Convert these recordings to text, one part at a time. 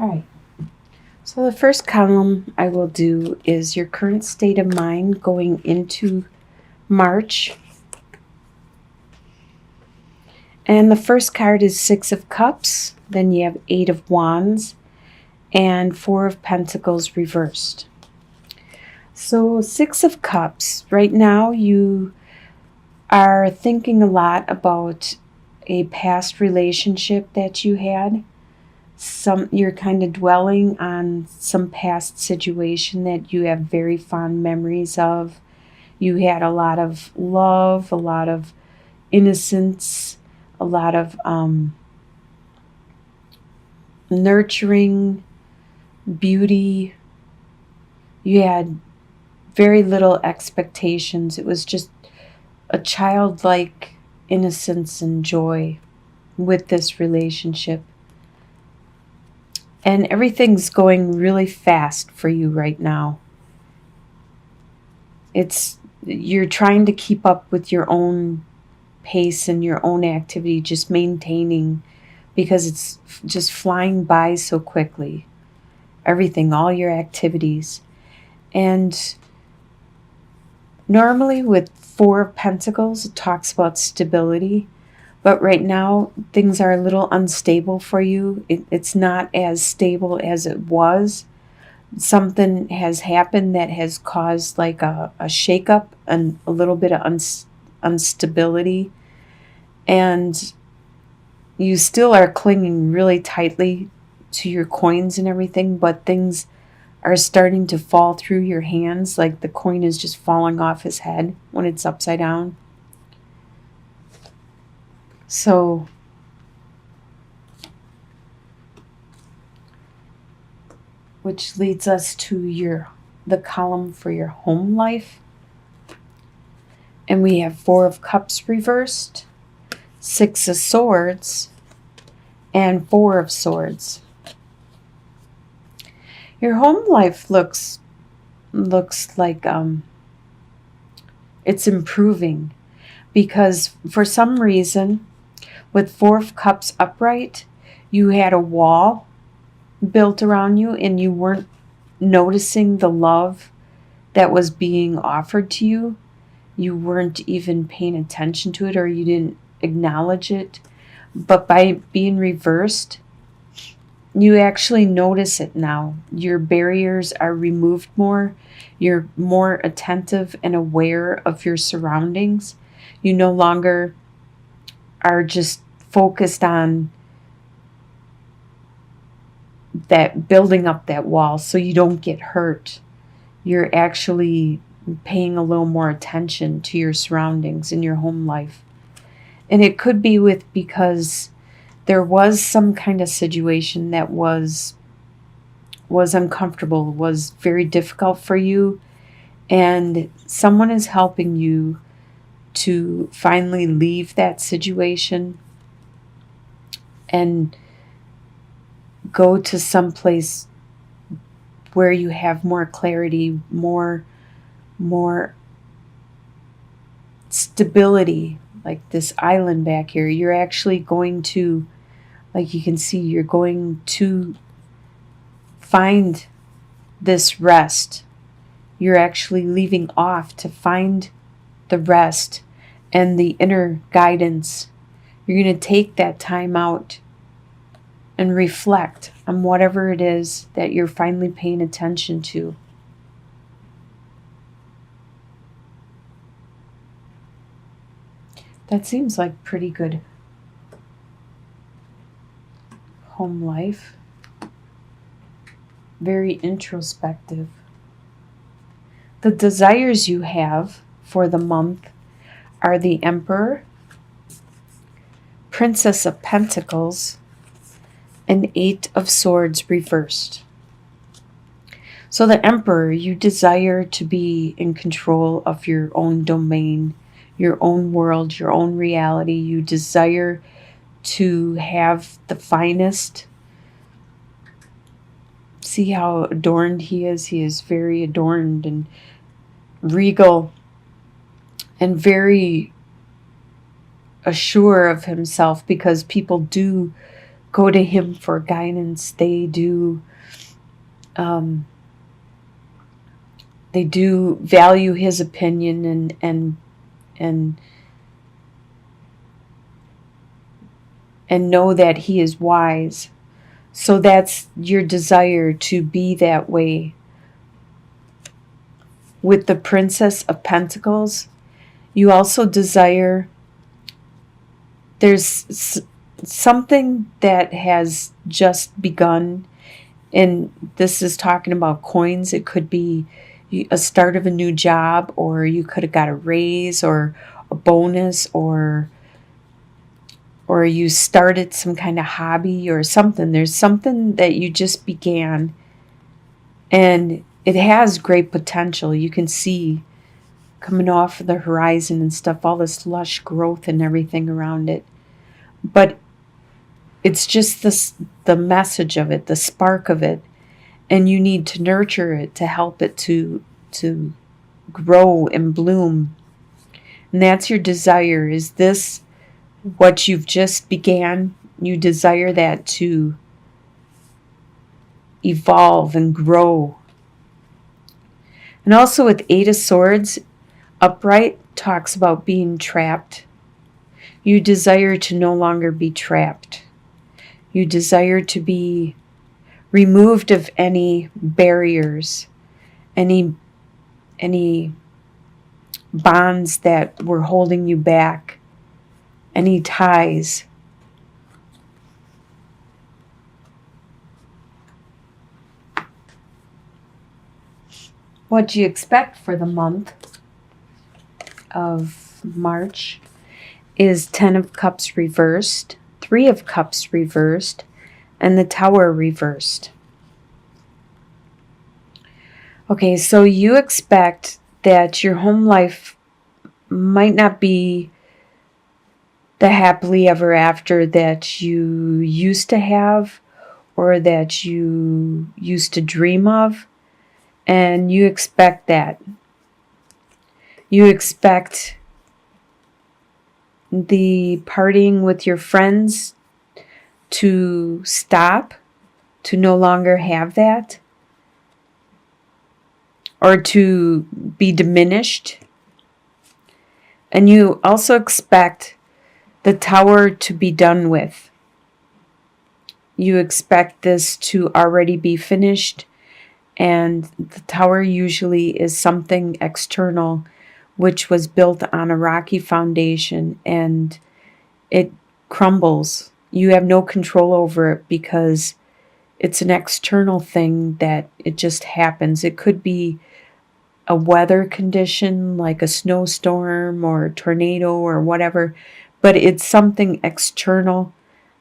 All right. So the first column I will do is your current state of mind going into March. And the first card is Six of Cups. Then you have Eight of Wands and Four of Pentacles reversed. So Six of Cups, right now you are thinking a lot about a past relationship that you had. You're kind of dwelling on some past situation that you have very fond memories of. You had a lot of love, a lot of innocence, a lot of nurturing, beauty. You had very little expectations. It was just a childlike innocence and joy with this relationship. And everything's going really fast for you right now. You're trying to keep up with your own pace and your own activity, just maintaining, because it's just flying by so quickly. Everything, all your activities. And normally with Four of Pentacles, it talks about stability. But right now, things are a little unstable for you. It's not as stable as it was. Something has happened that has caused like a shakeup and a little bit of instability. And you still are clinging really tightly to your coins and everything, but things are starting to fall through your hands, like the coin is just falling off his head when it's upside down. So which leads us to the column for your home life. And we have Four of Cups reversed, Six of Swords, and Four of Swords. Your home life looks like it's improving, because for some reason with Four of Cups upright, you had a wall built around you and you weren't noticing the love that was being offered to you. You weren't even paying attention to it, or you didn't acknowledge it. But by being reversed, you actually notice it now. Your barriers are removed more. You're more attentive and aware of your surroundings. You no longer are just focused on that, building up that wall so you don't get hurt. You're actually paying a little more attention to your surroundings in your home life. And it could be because there was some kind of situation that was uncomfortable, was very difficult for you, and someone is helping you to finally leave that situation and go to some place where you have more clarity, more stability. Like this island back here, you're actually going to, like you can see, you're going to find this rest. You're actually leaving off to find the rest and the inner guidance. You're going to take that time out and reflect on whatever it is that you're finally paying attention to. That seems like pretty good home life. Very introspective. The desires you have for the month are the Emperor, Princess of Pentacles, and Eight of Swords reversed. So the Emperor, you desire to be in control of your own domain, your own world, your own reality. You desire to have the finest. See how adorned he is? He is very adorned and regal and very assured of himself, because people do go to him for guidance. They do value his opinion and know that he is wise. So that's your desire, to be that way. With the Princess of Pentacles, you also desire, there's something that has just begun, and this is talking about coins. It could be a start of a new job, or you could have got a raise or a bonus, or you started some kind of hobby or something. There's something that you just began, and it has great potential. You can see coming off the horizon and stuff, all this lush growth and everything around it. But it's just the message of it, the spark of it, and you need to nurture it to help it to grow and bloom. And that's your desire. Is this what you've just began? You desire that to evolve and grow. And also with Eight of Swords upright, talks about being trapped. You desire to no longer be trapped. You desire to be removed of any barriers, any bonds that were holding you back, any ties. What do you expect for the month of March is 10 of Cups reversed, 3 of Cups reversed, and the Tower reversed. Okay, so you expect that your home life might not be the happily ever after that you used to have, or that you used to dream of, and you expect that. You expect the partying with your friends to stop, to no longer have that, or to be diminished. And you also expect the Tower to be done with. You expect this to already be finished, and the Tower usually is something external which was built on a rocky foundation, and it crumbles. You have no control over it because it's an external thing that it just happens. It could be a weather condition like a snowstorm or a tornado or whatever, but it's something external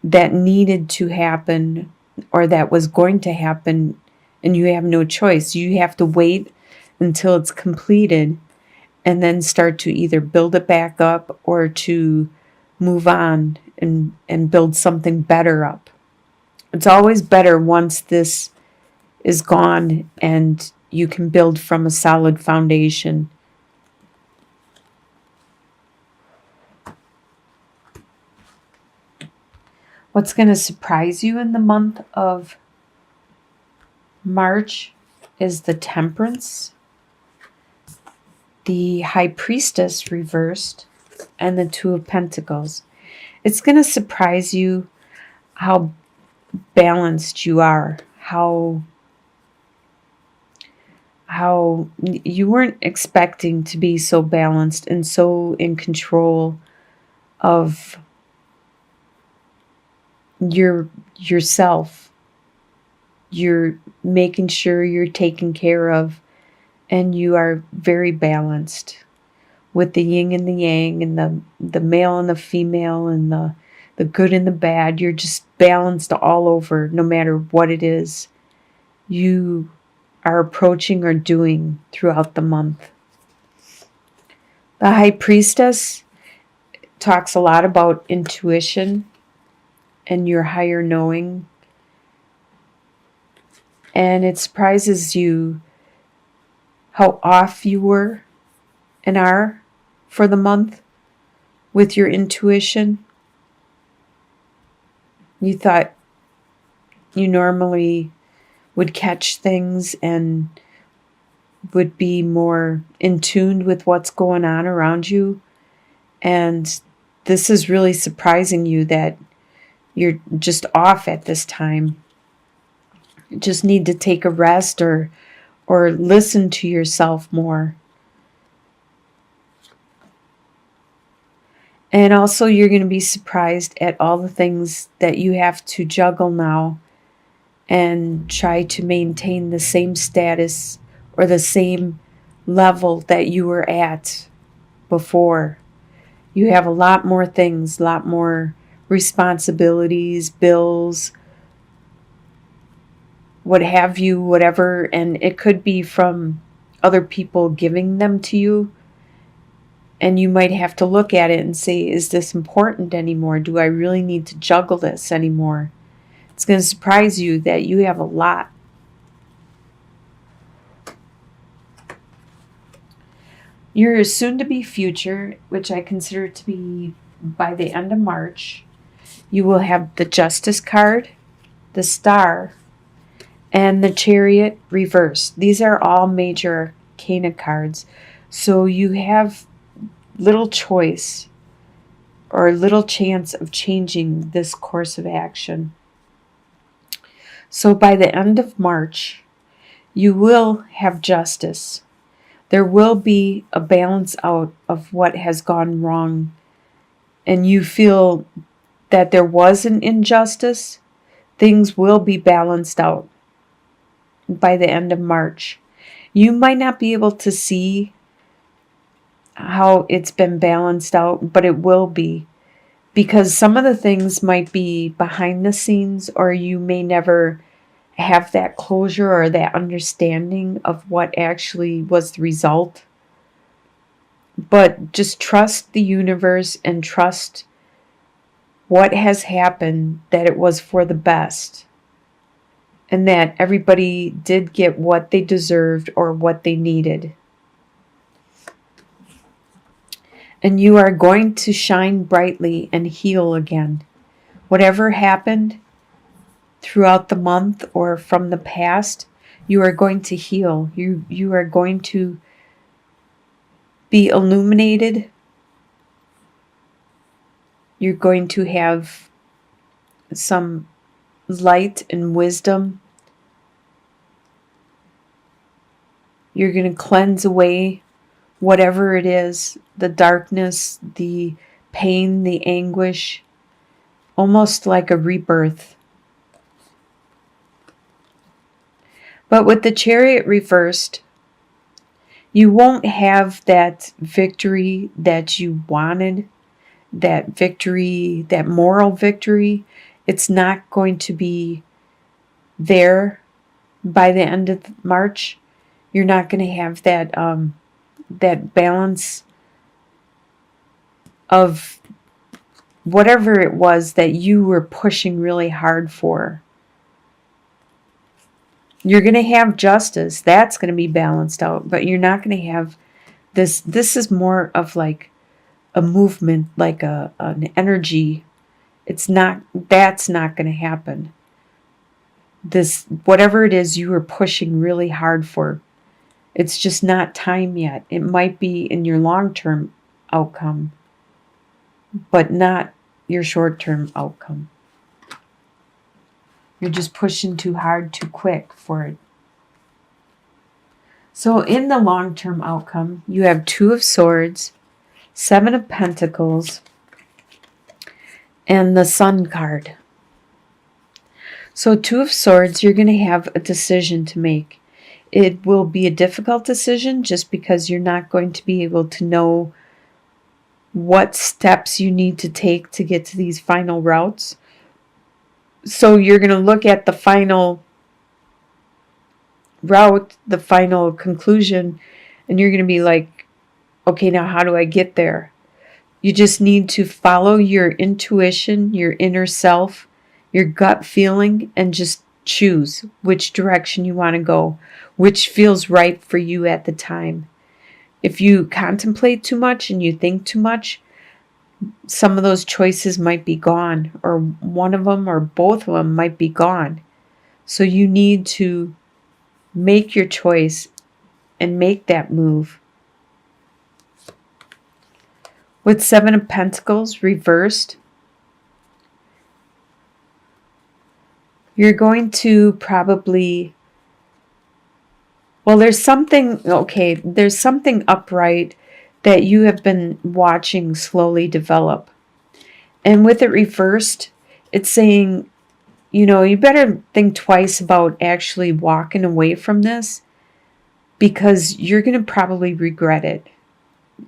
that needed to happen, or that was going to happen, and you have no choice. You have to wait until it's completed and then start to either build it back up or to move on and build something better up. It's always better once this is gone and you can build from a solid foundation. What's going to surprise you in the month of March is the Temperance, the High Priestess reversed, and the Two of Pentacles. It's going to surprise you how balanced you are, how you weren't expecting to be so balanced and so in control of yourself. You're making sure you're taken care of, and you are very balanced with the yin and the yang, and the male and the female, and the good and the bad. You're just balanced all over, no matter what it is you are approaching or doing throughout the month. The High Priestess talks a lot about intuition and your higher knowing, and it surprises you how off you were and are for the month with your intuition. You thought you normally would catch things and would be more in tune with what's going on around you. And this is really surprising you that you're just off at this time. You just need to take a rest or listen to yourself more. And also you're going to be surprised at all the things that you have to juggle now and try to maintain the same status or the same level that you were at before. You have a lot more things, a lot more responsibilities, bills, what have you, whatever. And it could be from other people giving them to you. And you might have to look at it and say, is this important anymore? Do I really need to juggle this anymore? It's going to surprise you that you have a lot. Your soon-to-be future, which I consider to be by the end of March, you will have the Justice card, the Star, and the Chariot reversed. These are all major arcana cards. So you have little choice or little chance of changing this course of action. So by the end of March, you will have justice. There will be a balance out of what has gone wrong, and you feel that there was an injustice. Things will be balanced out by the end of March. You might not be able to see how it's been balanced out, but it will be, because some of the things might be behind the scenes, or you may never have that closure or that understanding of what actually was the result. But just trust the universe and trust what has happened, that it was for the best, and that everybody did get what they deserved or what they needed. And you are going to shine brightly and heal again. Whatever happened throughout the month or from the past, you are going to heal. You are going to be illuminated. You're going to have some light and wisdom. You're going to cleanse away whatever it is, the darkness, the pain, the anguish, almost like a rebirth. But with the Chariot reversed, you won't have that victory that you wanted, that victory, that moral victory. It's not going to be there by the end of March. You're not going to have that that balance of whatever it was that you were pushing really hard for. You're going to have justice. That's going to be balanced out, but you're not going to have this. This is more of like a movement, like an energy. It's not, that's not going to happen. This, whatever it is you were pushing really hard for, it's just not time yet. It might be in your long-term outcome, but not your short-term outcome. You're just pushing too hard, too quick for it. So in the long-term outcome, you have Two of Swords, Seven of Pentacles, and the Sun card. So Two of Swords, you're going to have a decision to make. It will be a difficult decision just because you're not going to be able to know what steps you need to take to get to these final routes. So you're going to look at the final route, the final conclusion, and you're going to be like, okay, now how do I get there? You just need to follow your intuition, your inner self, your gut feeling, and just choose which direction you want to go, which feels right for you at the time. If you contemplate too much and you think too much, some of those choices might be gone, or one of them or both of them might be gone. So you need to make your choice and make that move. With Seven of Pentacles reversed, you're going to probably, well, there's something upright that you have been watching slowly develop. And with it reversed, it's saying, you better think twice about actually walking away from this, because you're going to probably regret it.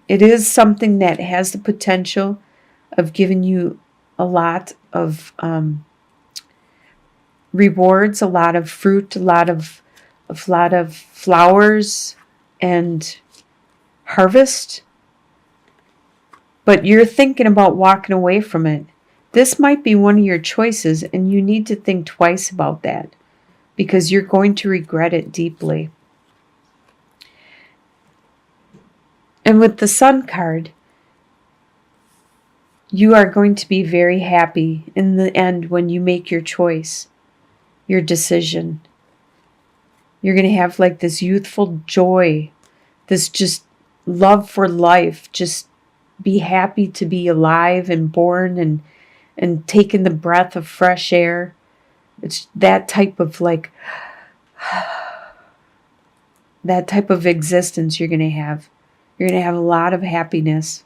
It is something that has the potential of giving you a lot of rewards, a lot of fruit, a lot of flowers and harvest. But you're thinking about walking away from it. This might be one of your choices, and you need to think twice about that, because you're going to regret it deeply. And with the Sun card, you are going to be very happy in the end when you make your choice, your decision. You're going to have like this youthful joy, this just love for life, just be happy to be alive and born and taking the breath of fresh air. It's that type of that type of existence you're going to have. You're going to have a lot of happiness.